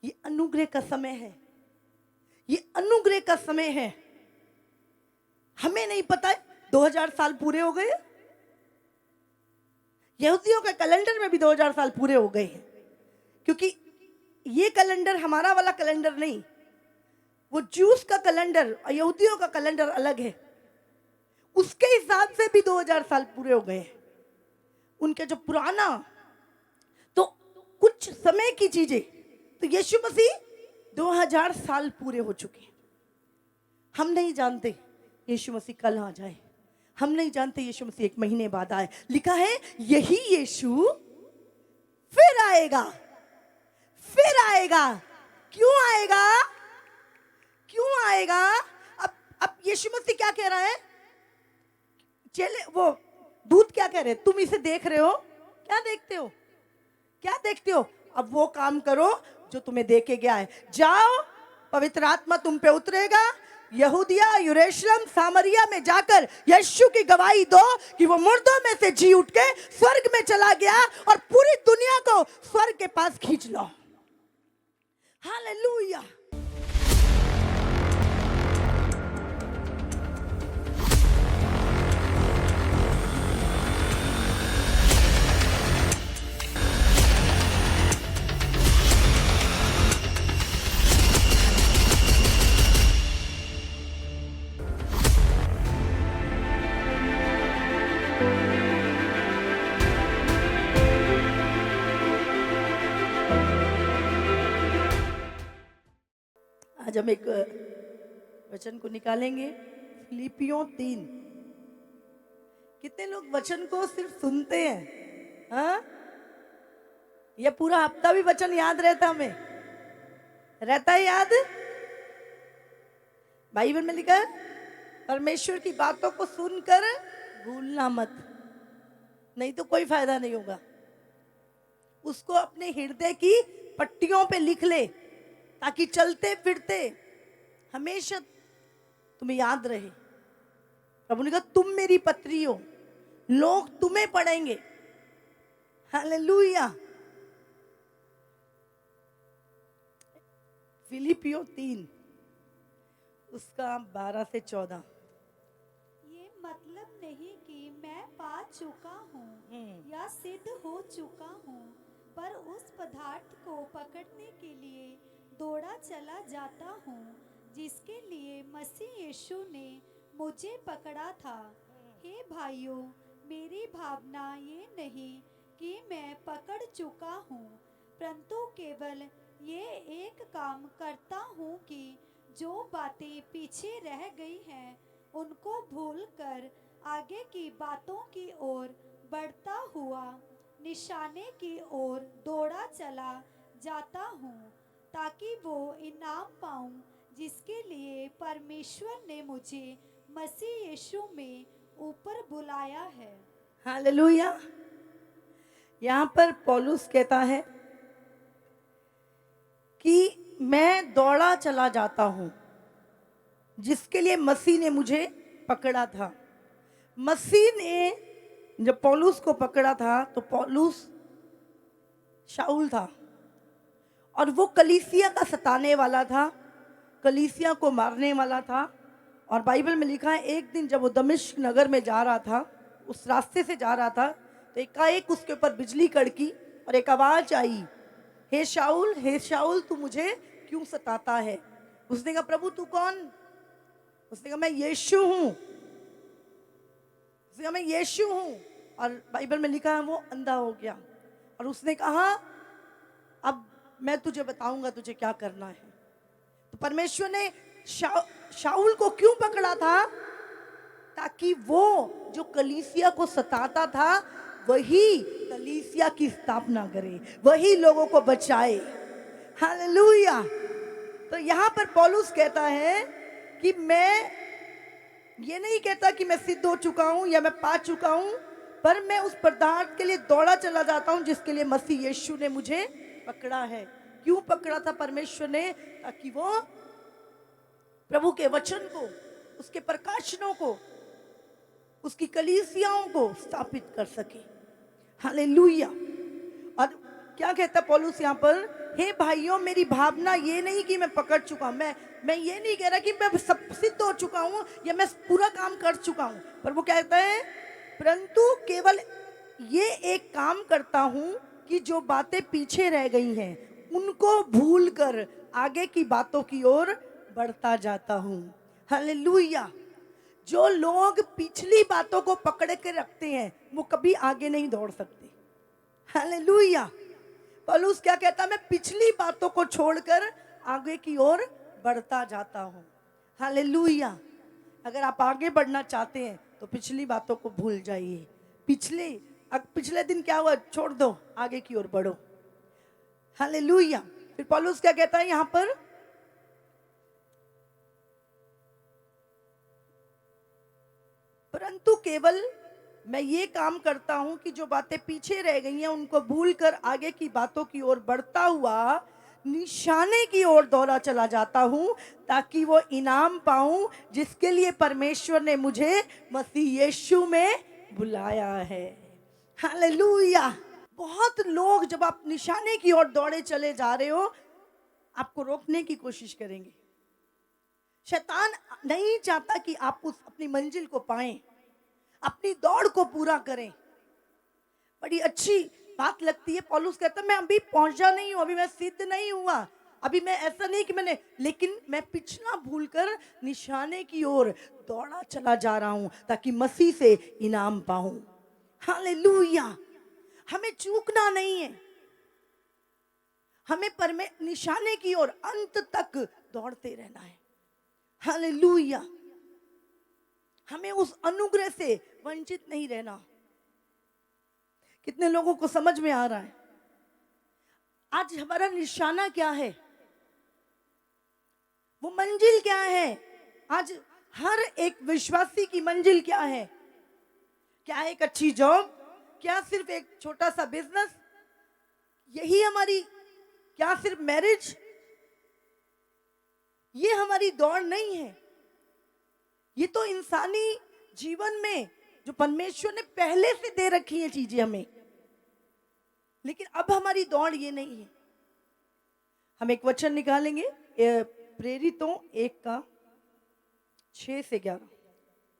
ये अनुग्रह का समय है, ये अनुग्रह का समय है। हमें नहीं पता है 2000 साल पूरे हो गए, यहूदियों के कैलेंडर में भी 2000 साल पूरे हो गए हैं, क्योंकि ये कैलेंडर हमारा वाला कैलेंडर नहीं, वो जूस का कैलेंडर और यहूदियों का कैलेंडर अलग है। उसके हिसाब से भी 2000 साल पूरे हो गए। उनके जो पुराना, तो कुछ समय की चीजें, तो यीशु मसीह 2000 साल पूरे हो चुके हैं। हम नहीं जानते यीशु मसीह कल आ जाए, हम नहीं जानते यीशु मसीह 1 महीने बाद आए। लिखा है यही यीशु फिर आएगा, फिर आएगा। क्यों आएगा? क्यों आएगा? अब यीशु मसीह क्या कह रहा है? चले वो दूत क्या कह रहे? तुम इसे देख रहे हो, क्या देखते हो? क्या देखते हो? अब वो काम करो जो तुम्हें देके गया है। जाओ, पवित्र आत्मा तुम पे उतरेगा, यहूदिया, यरूशलेम, सामरिया में जाकर यीशु की गवाही दो कि वो मुर्दों में से जी उठ के स्वर्ग में चला गया, और पूरी दुनिया को स्वर्ग के पास खींच लो। हालेलुया। आज हम एक वचन को निकालेंगे, फिलिपियों 3। कितने लोग वचन को सिर्फ सुनते हैं? हाँ, ये पूरा हफ्ता भी वचन याद रहता हमें? रहता है याद? बाइबल में लिखा है परमेश्वर की बातों को सुनकर भूलना मत, नहीं तो कोई फायदा नहीं होगा। उसको अपने हृदय की पट्टियों पे लिख ले, ताकि चलते फिरते हमेशा तुम्हें याद रहे। प्रभु ने कहा तुम मेरी पत्री हो, लोग तुम्हें पढ़ेंगे। हालेलुया। फिलिपियों 3 उसका 12 से 14। ये मतलब नहीं कि मैं पा चुका हूँ या सिद्ध हो चुका हूँ, पर उस पदार्थ को पकड़ने के लिए दौड़ा चला जाता हूँ जिसके लिए मसीह यीशु ने मुझे पकड़ा था। हे भाइयों, मेरी भावना ये नहीं कि मैं पकड़ चुका हूँ, परंतु केवल ये एक काम करता हूँ कि जो बातें पीछे रह गई हैं उनको भूलकर आगे की बातों की ओर बढ़ता हुआ निशाने की ओर दौड़ा चला जाता हूँ, ताकि वो इनाम पाऊँ जिसके लिए परमेश्वर ने मुझे मसीह यीशु में ऊपर बुलाया है। हालेलुया। यहाँ पर पौलुस कहता है कि मैं दौड़ा चला जाता हूँ जिसके लिए मसीह ने मुझे पकड़ा था। मसीह ने जब पौलुस को पकड़ा था तो पौलुस शाऊल था, और वो कलीसिया का सताने वाला था, कलीसिया को मारने वाला था। और बाइबल में लिखा है एक दिन जब वो दमिश्क नगर में जा रहा था, उस रास्ते से जा रहा था, तो एकाएक उसके ऊपर बिजली कड़की और एक आवाज आई, हे शाऊल तू मुझे क्यों सताता है? उसने कहा प्रभु तू कौन? उसने कहा मैं यीशु हूँ। उसने कहा मैं यीशु हूँ। और बाइबल में लिखा है वो अंधा हो गया, और उसने कहा अब मैं तुझे बताऊंगा तुझे क्या करना है। तो परमेश्वर ने शाऊल को क्यों पकड़ा था? ताकि वो जो कलीसिया को सताता था वही कलीसिया की स्थापना करे, वही लोगों को बचाए। हालेलुया। तो यहाँ पर पौलुस कहता है कि मैं ये नहीं कहता कि मैं सिद्ध हो चुका हूँ या मैं पा चुका हूँ, पर मैं उस पदार्थ के लिए दौड़ा चला जाता हूँ जिसके लिए मसीह यीशु ने मुझे पकड़ा है। क्यों पकड़ा था परमेश्वर ने? ताकि वो प्रभु के वचन को, उसके प्रकाशनों को, उसकी कलीसियाओं को स्थापित कर सके। हालेलुया। और क्या कहता पौलुस यहाँ पर हे भाइयों, मेरी भावना ये नहीं कि मैं पकड़ चुका, मैं ये नहीं कह रहा कि मैं सब सिद्ध हो चुका हूं या मैं पूरा काम कर चुका हूं, पर वो कहता है परंतु केवल ये एक काम करता हूं कि जो बातें पीछे रह गई हैं उनको भूलकर आगे की बातों की ओर बढ़ता जाता हूं। हालेलुया। जो लोग पिछली बातों को पकड़ के रखते हैं वो कभी आगे नहीं दौड़ सकते। हालेलुया। पौलुस क्या कहता है, मैं पिछली बातों को छोड़कर आगे की ओर बढ़ता जाता हूं। हालेलुया। अगर आप आगे बढ़ना चाहते हैं तो पिछली बातों को भूल जाइए। पिछले दिन क्या हुआ छोड़ दो, आगे की ओर बढ़ो। हालेलुया। फिर पौलुस क्या कहता है यहां पर, परंतु केवल मैं ये काम करता हूं कि जो बातें पीछे रह गई हैं उनको भूलकर आगे की बातों की ओर बढ़ता हुआ निशाने की ओर दौड़ा चला जाता हूं, ताकि वो इनाम पाऊं जिसके लिए परमेश्वर ने मुझे मसीह यीशु में बुलाया है। हालेलुया। बहुत लोग जब आप निशाने की ओर दौड़े चले जा रहे हो आपको रोकने की कोशिश करेंगे। शैतान नहीं चाहता कि आप उस अपनी मंजिल को पाएं, अपनी दौड़ को पूरा करें। बड़ी अच्छी बात लगती है, पौलुस कहता है मैं अभी पहुंचा नहीं हूं, अभी मैं सिद्ध नहीं हुआ, अभी मैं ऐसा नहीं कि मैंने, लेकिन मैं पिछला भूलकर निशाने की ओर दौड़ा चला जा रहा हूं ताकि मसीह से इनाम पाऊं। हालेलुया। हमें चूकना नहीं है, हमें निशाने की ओर अंत तक दौड़ते रहना है। हालेलुया। हमें उस अनुग्रह से वंचित नहीं रहना। कितने लोगों को समझ में आ रहा है? आज हमारा निशाना क्या है, वो मंजिल क्या है? आज हर एक विश्वासी की मंजिल क्या है? क्या एक अच्छी जॉब? क्या सिर्फ एक छोटा सा बिजनेस? यही हमारी, क्या सिर्फ मैरिज? ये हमारी दौड़ नहीं है। ये तो इंसानी जीवन में जो परमेश्वर ने पहले से दे रखी है चीजें हमें, लेकिन अब हमारी दौड़ ये नहीं है। हम एक वचन निकालेंगे प्रेरितों 1:6-11।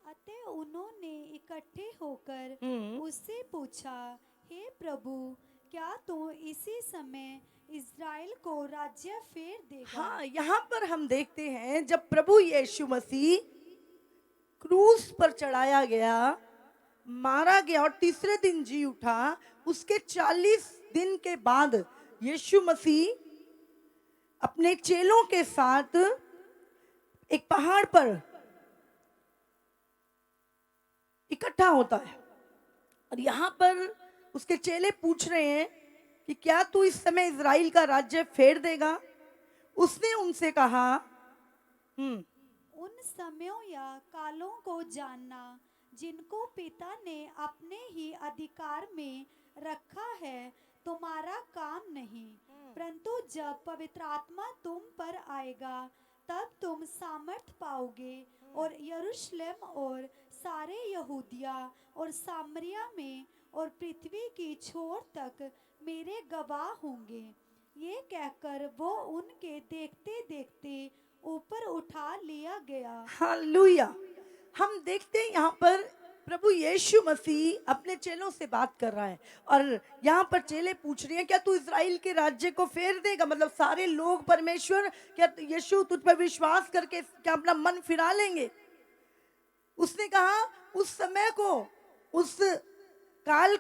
अतः उन्होंने इकट्ठे होकर उससे पूछा, हे प्रभु, क्या तू इसी समय इज़राइल को राज्य फेर देगा? हाँ, यहाँ पर हम देखते हैं जब प्रभु यीशु मसीह क्रूस पर चढ़ाया गया, मारा गया और तीसरे दिन जी उठा, उसके 40 दिन के बाद यीशु मसीह अपने चेलों के साथ एक पहाड़ पर इकट्ठा होता है और यहाँ पर उसके चेले पूछ रहे हैं कि क्या तू इस समय इज़राइल का राज्य फेर देगा? उसने उनसे कहा, उन समयों या कालों को जानना जिनको पिता ने अपने ही अधिकार में रखा है तुम्हारा काम नहीं, परंतु जब पवित्र आत्मा तुम पर आएगा तब तुम सामर्थ पाओगे और यरूशलेम और सारे यहूदिया और सामरिया में और पृथ्वी की छोर तक मेरे गवाह होंगे। ये कहकर वो उनके देखते देखते ऊपर उठा लिया गया। हालेलुया। हम देखते हैं यहाँ पर प्रभु यीशु मसीह अपने चेलों से बात कर रहा है और यहाँ पर चेले पूछ रहे हैं क्या तू इज़राइल के राज्य को फेर देगा? मतलब सारे लोग परमेश्वर, क्या यीशु तुझ पर विश्वास करके क्या अपना मन फिरा लेंगे? उसने कहा उस समय को, उस कालों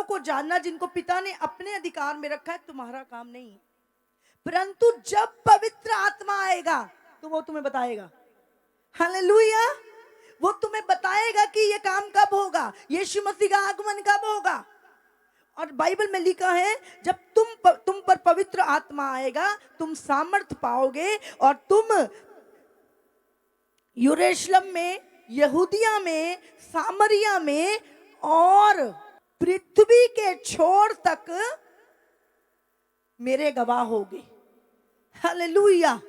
को जानना जिनको पिता ने अपने अधिकार में रखा है तुम्हारा काम नहीं है, परंतु जब पवित्र आत्मा आएगा तो वो तुम्हें बताएगा। हालेलुया। वो तुम्हें बताएगा कि ये काम कब होगा, यीशु मसीह का आगमन कब होगा। और बाइबल में लिखा है जब तुम पर पवित्र आत्मा आएगा तुम सामर्थ पाओगे और तुम यरूशलेम में, यहूदिया में, सामरिया में और पृथ्वी के छोर तक मेरे गवाह होगे। हालेलुया।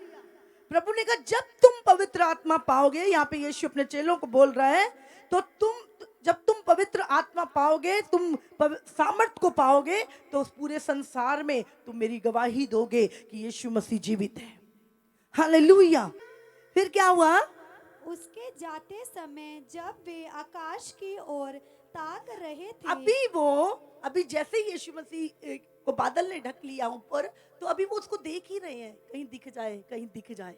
प्रभु ने कहा जब तुम पवित्र आत्मा पाओगे, यहाँ पे यीशु अपने चेलों को बोल रहा है, तो तुम जब तुम पवित्र आत्मा पाओगे, तुम सामर्थ को पाओगे, तो उस पूरे संसार में तुम मेरी गवाही दोगे कि यीशु मसीह जीवित है। हालेलुया। फिर क्या हुआ? उसके जाते समय जब वे आकाश की ओर ताक रहे थे, अभी जैसे ही यीशु मसीह को बादल ने ढक लिया ऊपर, तो अभी वो उसको देख ही रहे हैं, कहीं दिख जाए, कहीं दिख जाए।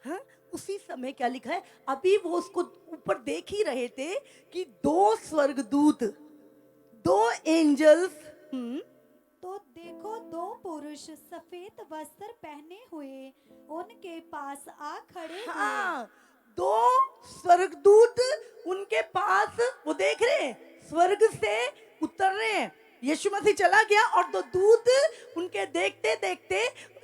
हाँ, उसी समय क्या लिखा है, अभी वो उसको ऊपर देख ही रहे थे कि दो स्वर्गदूत, दो एंजल्स, तो देखो दो पुरुष सफेद वस्त्र पहने हुए उनके पास आ खड़े हुए। हाँ, दो स्वर्गदूत उनके पास, वो देख रहे हैं, स्वर्ग से उतर रहे हैं। यीशु मसीह चला गया और दो दूत उनके देखते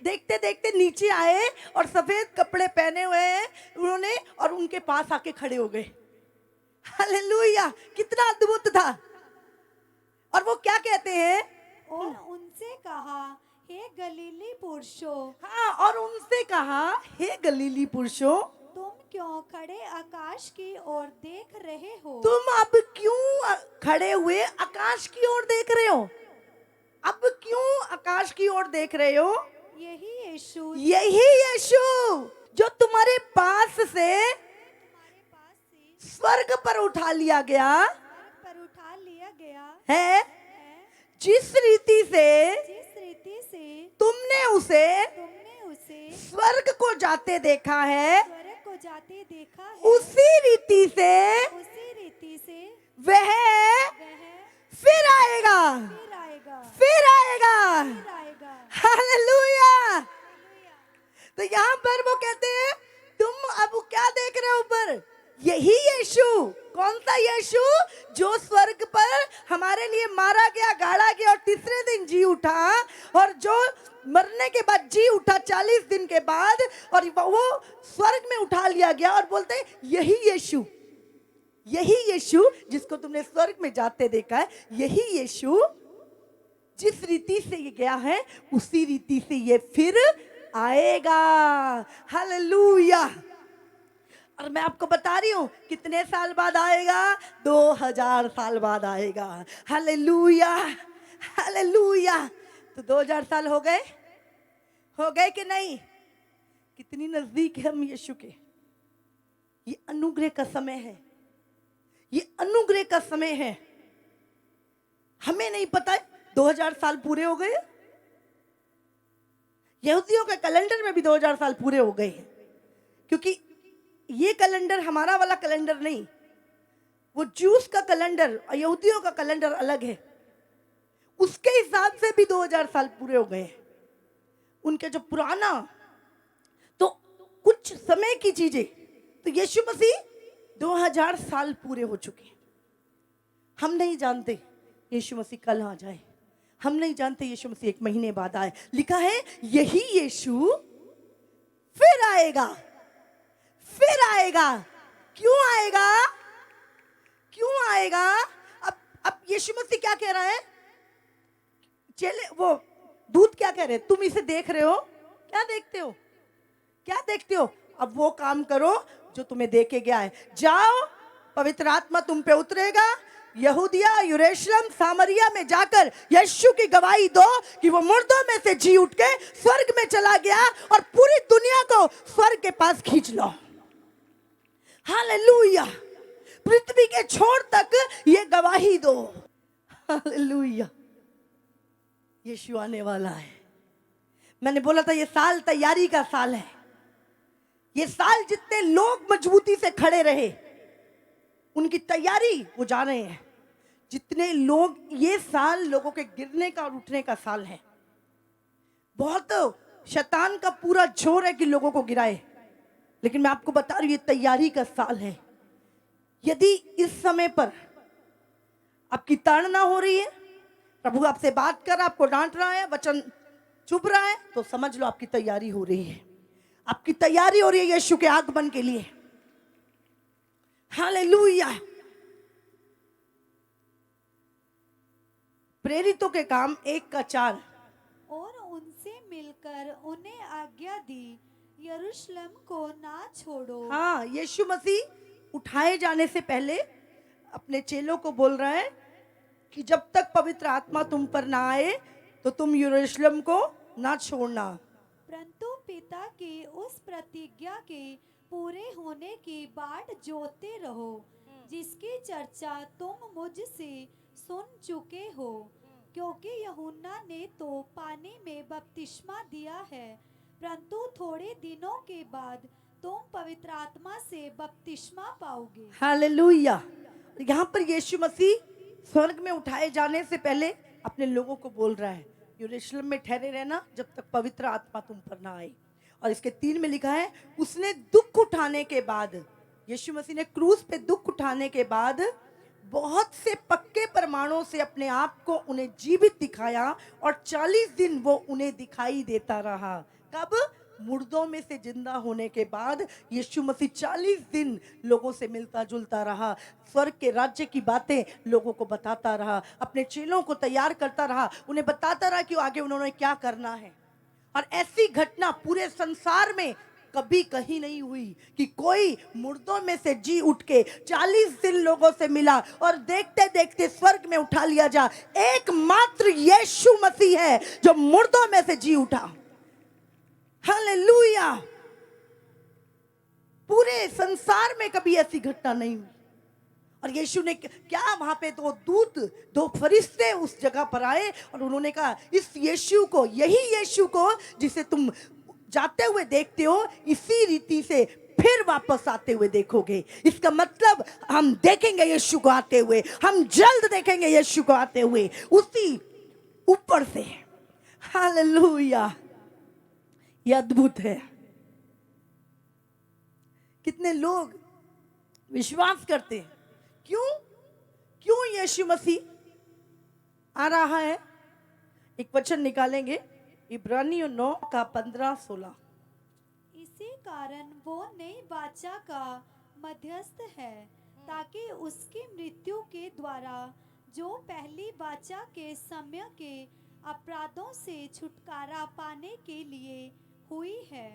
देखते नीचे आए और सफेद कपड़े पहने हुए हैं उन्होंने, और उनके पास आके खड़े हो गए। हालेलुया, कितना अद्भुत था। और वो क्या कहते हैं? और उनसे कहा, हे गलीली पुरुषों, हाँ, और उनसे कहा, हे गलीली पुरुषों, तुम क्यों खड़े आकाश की ओर देख रहे हो? तुम अब क्यों खड़े हुए आकाश की ओर देख रहे हो? अब क्यों आकाश की ओर देख रहे हो? यही यीशु जो तुम्हारे पास से स्वर्ग पर उठा लिया गया है, जिस रीति से तुमने उसे स्वर्ग को जाते देखा है, उसी रीति से वह फिर आएगा। हालेलुया। तो यहाँ पर वो कहते हैं, तुम अब क्या देख रहे हो ऊपर? यही यीशु। कौन सा यीशु? जो स्वर्ग पर हमारे लिए मारा गया, गाड़ा गया और तीसरे दिन जी उठा, और जो मरने के बाद जी उठा 40 दिन के बाद, और वो स्वर्ग में उठा लिया गया। और बोलते हैं यही यीशु जिसको तुमने स्वर्ग में जाते देखा है, यही यीशु जिस रीति से ये गया है, उसी रीति से ये फिर आएगा। हालेलुया। और मैं आपको बता रही हूं कितने साल बाद आएगा? 2000 साल बाद आएगा। Hallelujah, hallelujah. तो 2000 साल हो गए कि नहीं? कितनी नजदीक है हम यीशु के। ये अनुग्रह का समय है, ये अनुग्रह का समय है। हमें नहीं पता है 2000 साल पूरे हो गए। यहूदियों के कैलेंडर में भी 2000 साल पूरे हो गए हैं, क्योंकि ये कैलेंडर हमारा वाला कैलेंडर नहीं, वो जूस का कैलेंडर और यहूदियों का कैलेंडर अलग है। उसके हिसाब से भी 2000 साल पूरे हो गए। उनके जो पुराना, तो कुछ समय की चीजें, तो यीशु मसीह 2000 साल पूरे हो चुके। हम नहीं जानते यीशु मसीह कल आ जाए, हम नहीं जानते यीशु मसीह 1 महीने बाद आए। लिखा है यही यीशु फिर आएगा। क्यों आएगा? अब यीशु मसीह क्या कह रहा है? चले, वो दूत क्या कह रहे हैं? तुम इसे देख रहे हो, क्या देखते हो? अब वो काम करो जो तुम्हें दे के गया है। जाओ, पवित्र आत्मा तुम पे उतरेगा, यहूदिया, यरूशलेम, सामरिया में जाकर यीशु की गवाही दो कि वो मुर्दों में से जी उठ के स्वर्ग में चला गया, और पूरी दुनिया को स्वर्ग के पास खींच लो। हालेलुया। पृथ्वी के छोर तक ये गवाही दो। हालेलुया। यीशु आने वाला है। मैंने बोला था ये साल तैयारी का साल है। ये साल जितने लोग मजबूती से खड़े रहे, उनकी तैयारी वो जा रहे हैं। जितने लोग, ये साल लोगों के गिरने का और उठने का साल है। बहुत शैतान का पूरा जोर है कि लोगों को गिराए, लेकिन मैं आपको बता रही हूं ये तैयारी का साल है। यदि इस समय पर आपकी ताड़ना हो रही है, प्रभु आपसे बात कर, आपको डांट रहा है, वचन चुप रहा है, तो समझ लो आपकी तैयारी हो रही है। आपकी तैयारी हो रही है यीशु के आगमन के लिए। हालेलुया। प्रेरितों के काम 1:4। और उनसे मिलकर उन्हें आज्ञा दी, यरूशलेम को ना छोड़ो। हाँ, यीशु मसीह उठाए जाने से पहले अपने चेलों को बोल रहा है कि जब तक पवित्र आत्मा तुम पर ना आए तो तुम यरूशलेम को ना छोड़ना। परंतु पिता की उस प्रतिज्ञा के पूरे होने की बाट जोहते रहो, जिसकी चर्चा तुम मुझसे सुन चुके हो। क्योंकि यूहन्ना ने तो पानी में बपतिस्मा दिया है, परंतु थोड़े दिनों के बाद तुम पवित्र आत्मा से बपतिस्मा पाओगे। हालेलुया। यहाँ पर यीशु मसीह स्वर्ग में उठाए जाने से पहले अपने लोगों को बोल रहा है यरूशलेम में ठहरे रहना जब तक पवित्र आत्मा तुम पर ना आए। और इसके 3 में लिखा है उसने दुख उठाने के बाद, यीशु मसीह ने क्रूस पे दुख उठाने के बाद बहुत से पक्के प्रमाणों से अपने आप को उन्हें जीवित दिखाया और 40 दिन वो उन्हें दिखाई देता रहा। कब? मुर्दों में से जिंदा होने के बाद यीशु मसीह 40 दिन लोगों से मिलता जुलता रहा, स्वर्ग के राज्य की बातें लोगों को बताता रहा, अपने चेलों को तैयार करता रहा, उन्हें बताता रहा कि आगे उन्होंने क्या करना है। और ऐसी घटना पूरे संसार में कभी कहीं नहीं हुई कि कोई मुर्दों में से जी उठ के 40 दिन लोगों से मिला और देखते देखते स्वर्ग में उठा लिया जा। एकमात्र यीशु मसीह है जो मुर्दों में से जी उठा। हालेलुया। पूरे संसार में कभी ऐसी घटना नहीं हुई। और यीशु ने क्या, वहां पे 2 दूत 2 फरिश्ते उस जगह पर आए और उन्होंने कहा इस यीशु को, यही यीशु को जिसे तुम जाते हुए देखते हो, इसी रीति से फिर वापस आते हुए देखोगे। इसका मतलब हम देखेंगे यीशु को आते हुए, हम जल्द देखेंगे यीशु को आते हुए उसी ऊपर से। हालेलुया। यह अद्भुत है। कितने लोग विश्वास करते हैं। क्यों यीशु मसीह आ रहा है? एक वचन निकालेंगे, इब्रानियों 9 का 15-16। इसी कारण वो नई वाचा का मध्यस्थ है, ताकि उसकी मृत्यु के द्वारा जो पहली वाचा के समय के अपराधों से छुटकारा पाने के लिए हुई है,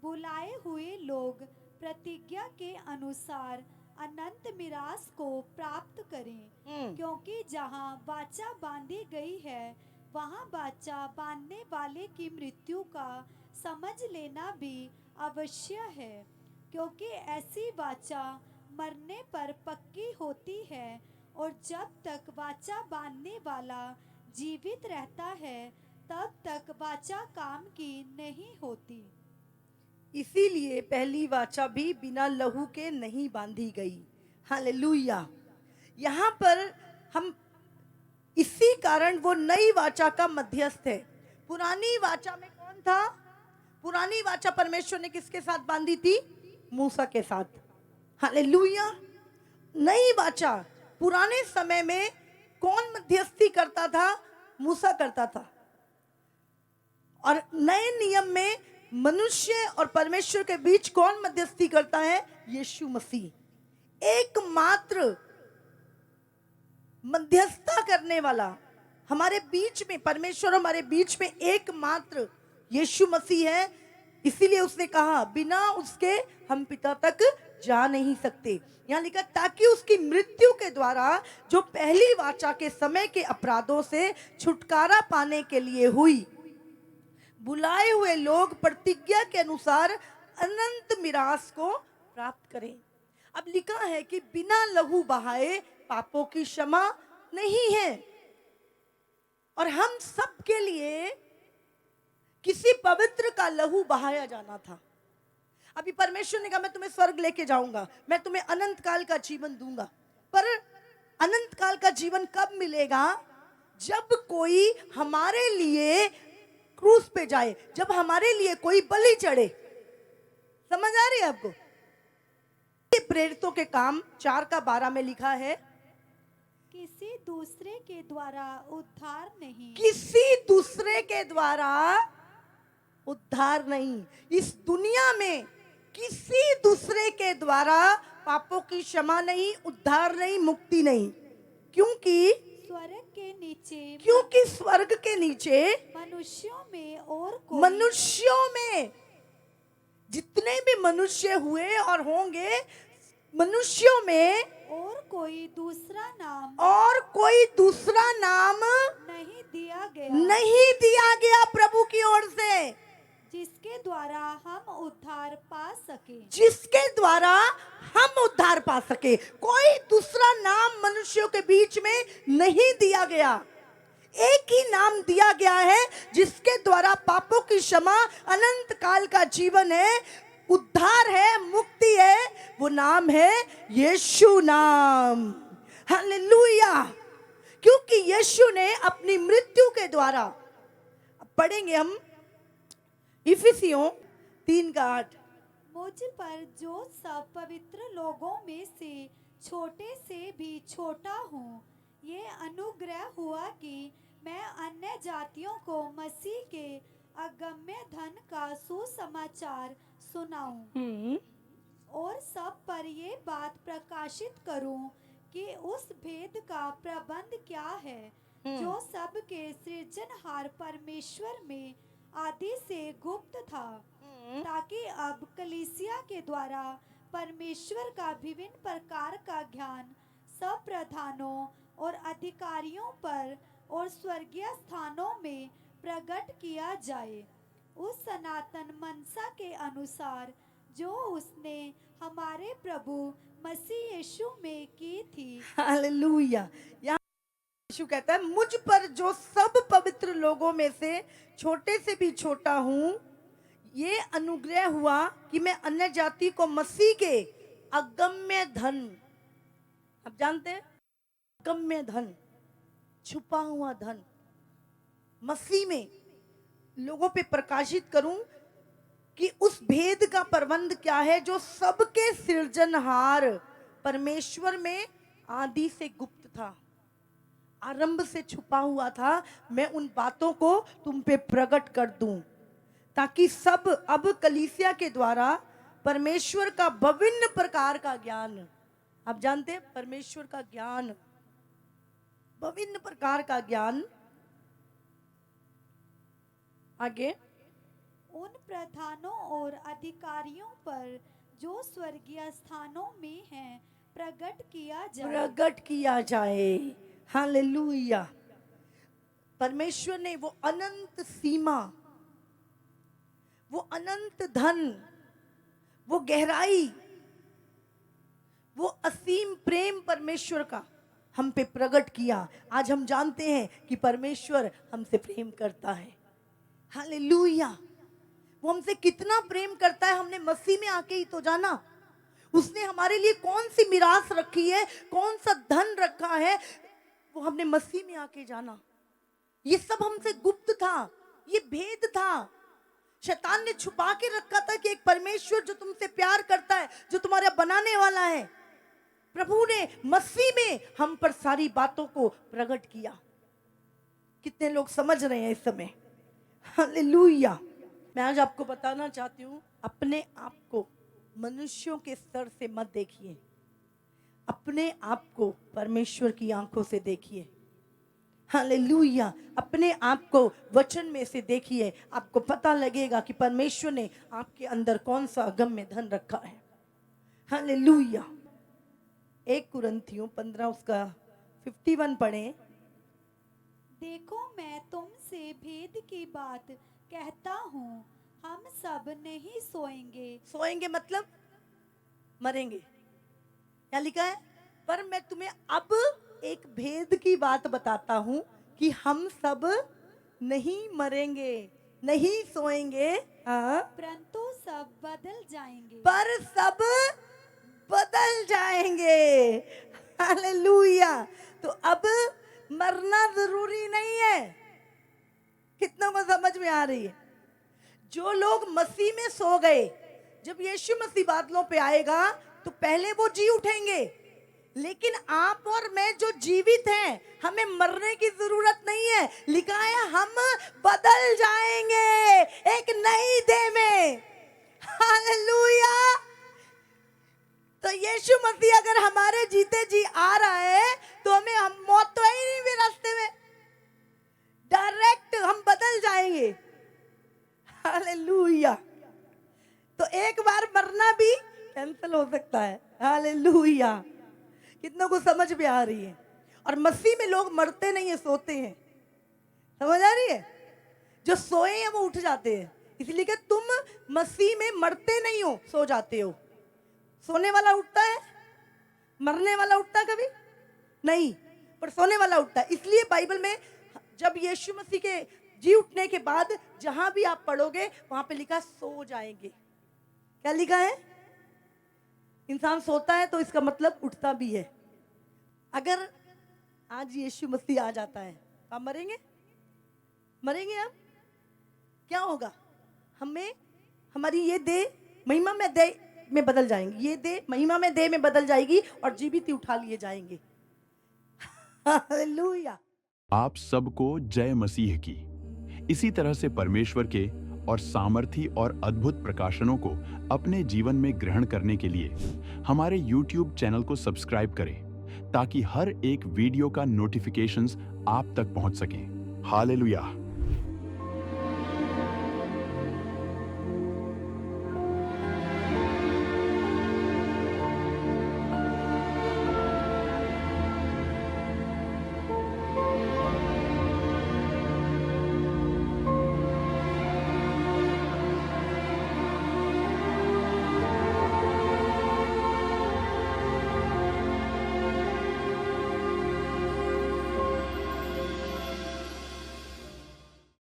बुलाए हुए लोग प्रतिज्ञा के अनुसार अनंत मिरास को प्राप्त करें। क्योंकि जहाँ वाचा बांधी गई है, वहाँ वाचा बांधने वाले की मृत्यु का समझ लेना भी अवश्य है। क्योंकि ऐसी वाचा मरने पर पक्की होती है, और जब तक वाचा बांधने वाला जीवित रहता है, तब तक वाचा काम की नहीं होती। इसीलिए पहली वाचा भी बिना लहू के नहीं बांधी गई। हालेलुया। यहाँ पर हम इसी कारण वो नई वाचा का मध्यस्थ है। पुरानी वाचा में कौन था? पुरानी वाचा परमेश्वर ने किसके साथ बांधी थी? मूसा के साथ। हालेलुया। नई वाचा पुराने समय में कौन मध्यस्थी करता था? मूसा करता था। और नए नियम में मनुष्य और परमेश्वर के बीच कौन मध्यस्थी करता है? यीशु मसीह। एकमात्र मध्यस्थता करने वाला हमारे बीच में, परमेश्वर हमारे बीच में एकमात्र यीशु मसीह है। इसीलिए उसने कहा बिना उसके हम पिता तक जा नहीं सकते। यहाँ लिखा ताकि उसकी मृत्यु के द्वारा जो पहली वाचा के समय के अपराधों से छुटकारा पाने के लिए हुई, बुलाए हुए लोग प्रतिज्ञा के अनुसार अनंत मिरास को प्राप्त करें। अब लिखा है कि बिना लहू बहाए पापों की क्षमा नहीं है। और हम सब के लिए किसी पवित्र का लहू बहाया जाना था। अभी परमेश्वर ने कहा मैं तुम्हें स्वर्ग लेके जाऊंगा, मैं तुम्हें अनंत काल का जीवन दूंगा। पर अनंत काल का जीवन कब मिलेगा? जब कोई हमारे लिए क्रूस पे जाए, जब हमारे लिए कोई बलि चढ़े। समझ आ रही है आपको? प्रेरितों के काम 4:12 में लिखा है किसी दूसरे के द्वारा उद्धार नहीं, किसी दूसरे के द्वारा उद्धार नहीं। इस दुनिया में किसी दूसरे के द्वारा पापों की क्षमा नहीं, उद्धार नहीं, मुक्ति नहीं। क्योंकि स्वर्ग के नीचे मनुष्यों में जितने भी मनुष्य हुए और होंगे, मनुष्यों में और कोई दूसरा नाम और कोई दूसरा नाम नहीं दिया गया नहीं दिया गया प्रभु की ओर से, जिसके द्वारा हम उद्धार पा सके। जिसके द्वारा हम उद्धार पा सके। कोई दूसरा नाम मनुष्यों के बीच में नहीं दिया गया, एक ही नाम दिया गया है जिसके द्वारा पापों की क्षमा, अनंत काल का जीवन है, उद्धार है, मुक्ति है। वो नाम है यीशु नाम। हालेलुया। क्योंकि यीशु ने अपनी मृत्यु के द्वारा, पढ़ेंगे हम इफिसियों 3:8, मुझ पर जो सब पवित्र लोगों में से छोटे से भी छोटा हूँ, ये अनुग्रह हुआ कि मैं अन्य जातियों को मसीह के अगम्य धन का सुसमाचार सुनाऊं और सब पर ये बात प्रकाशित करूं कि उस भेद का प्रबंध क्या है जो सबके सृजनहार परमेश्वर में आदि से गुप्त था, ताकि अब कलीसिया के द्वारा परमेश्वर का विभिन्न प्रकार का ज्ञान सब प्रधानों और अधिकारियों पर और स्वर्गीय स्थानों में प्रकट किया जाए, उस सनातन मनसा के अनुसार जो उसने हमारे प्रभु मसीह यीशु में की थी। हालेलुया। यहाँ यीशु कहता है, मुझ पर जो सब पवित्र लोगों में से छोटे से भी छोटा हूं, ये अनुग्रह हुआ कि मैं अन्य जाति को मसीह के अगम्य धन, आप जानते हैं अगम्य धन, छुपा हुआ धन, मसीह में लोगों पे प्रकाशित करूं कि उस भेद का प्रबंध क्या है जो सबके सृजनहार परमेश्वर में आदि से गुप्त था, आरंभ से छुपा हुआ था। मैं उन बातों को तुम पे प्रकट कर दूं, ताकि सब अब कलीसिया के द्वारा परमेश्वर का विभिन्न प्रकार का ज्ञान, आप जानते हैं परमेश्वर का ज्ञान, विभिन्न प्रकार का ज्ञान, आगे उन प्रधानों और अधिकारियों पर जो स्वर्गीय स्थानों में हैं प्रकट किया जाए, प्रकट किया जाए। हालेलुया। परमेश्वर ने वो अनंत सीमा, वो अनंत धन, वो गहराई, वो असीम प्रेम परमेश्वर का हम पे प्रकट किया। आज हम जानते हैं कि परमेश्वर हमसे प्रेम करता है। हालेलुया। वो हमसे कितना प्रेम करता है हमने मसीह में आके ही तो जाना। उसने हमारे लिए कौन सी मिरास रखी है, कौन सा धन रखा है, वो हमने मसीह में आके जाना। ये सब हमसे गुप्त था, ये भेद था, शैतान ने छुपा के रखा था कि एक परमेश्वर जो तुमसे प्यार करता है, जो तुम्हारा बनाने वाला है, प्रभु ने मसीह में हम पर सारी बातों को प्रकट किया। कितने लोग समझ रहे हैं इस समय? हालेलुया। मैं आज आपको बताना चाहती हूँ, अपने आप को मनुष्यों के स्तर से मत देखिए, अपने आप को परमेश्वर की आंखों से देखिए। हालेलुया। अपने आप को वचन में से देखिए, आपको पता लगेगा कि परमेश्वर ने आपके अंदर कौन सा अगम्य धन रखा है। हालेलुया। 1 कुरिन्थियों 15 उसका 51 पढ़ें। देखो मैं तुमसे भेद की बात कहता हूँ, हम सब नहीं सोएंगे। सोएंगे मतलब मरेंगे, क्या लिखा है? पर मैं तुम्हें अब एक भेद की बात बताता हूं कि हम सब नहीं मरेंगे, नहीं सोएंगे, हाँ, परंतु सब बदल जाएंगे। पर सब बदल जाएंगे। हालेलुया। तो अब मरना जरूरी नहीं है। कितनों को समझ में आ रही है? जो लोग मसीह में सो गए, जब यीशु मसीह बादलों पे आएगा तो पहले वो जी उठेंगे, लेकिन आप और मैं जो जीवित हैं, हमें मरने की जरूरत नहीं है। लिखा है हम बदल जाएंगे एक नई देह में। हालेलुया। तो यीशु मसीह अगर हमारे जीते जी आ रहा है तो हम मौत तो है ही नहीं भी रास्ते में, डायरेक्ट हम बदल जाएंगे। हालेलुया। तो एक बार मरना भी कैंसिल हो सकता है। हालेलुया। कितनों को समझ में आ रही है? और मसीह में लोग मरते नहीं है, सोते हैं। समझ आ रही है? जो सोए हैं वो उठ जाते हैं। इसलिए कि तुम मसीह में मरते नहीं हो, सो जाते हो। सोने वाला उठता है, मरने वाला उठता है कभी नहीं, पर सोने वाला उठता है। इसलिए बाइबल में जब यीशु मसीह के जी उठने के बाद जहां भी आप पढ़ोगे वहां पे लिखा सो जाएंगे। क्या लिखा है? इंसान सोता है तो इसका मतलब उठता भी है। अगर आज यीशु मसीह आ जाता है तो आप मरेंगे? मरेंगे हम? क्या होगा? हमें हमारी ये देह महिमा में देह में बदल जाएंगी, ये देह महिमा में देह में बदल जाएगी और जीवित ही उठा लिए जाएंगे। हालेलुया। आप सबको जय मसीह की। इसी तरह से परमेश्वर के और सामर्थी और अद्भुत प्रकाशनों को अपने जीवन में ग्रहण करने के लिए हमारे YouTube चैनल को सब्सक्राइब करें ताकि हर एक वीडियो का नोटिफिकेशंस आप तक पहुंच सके। हालेलुया।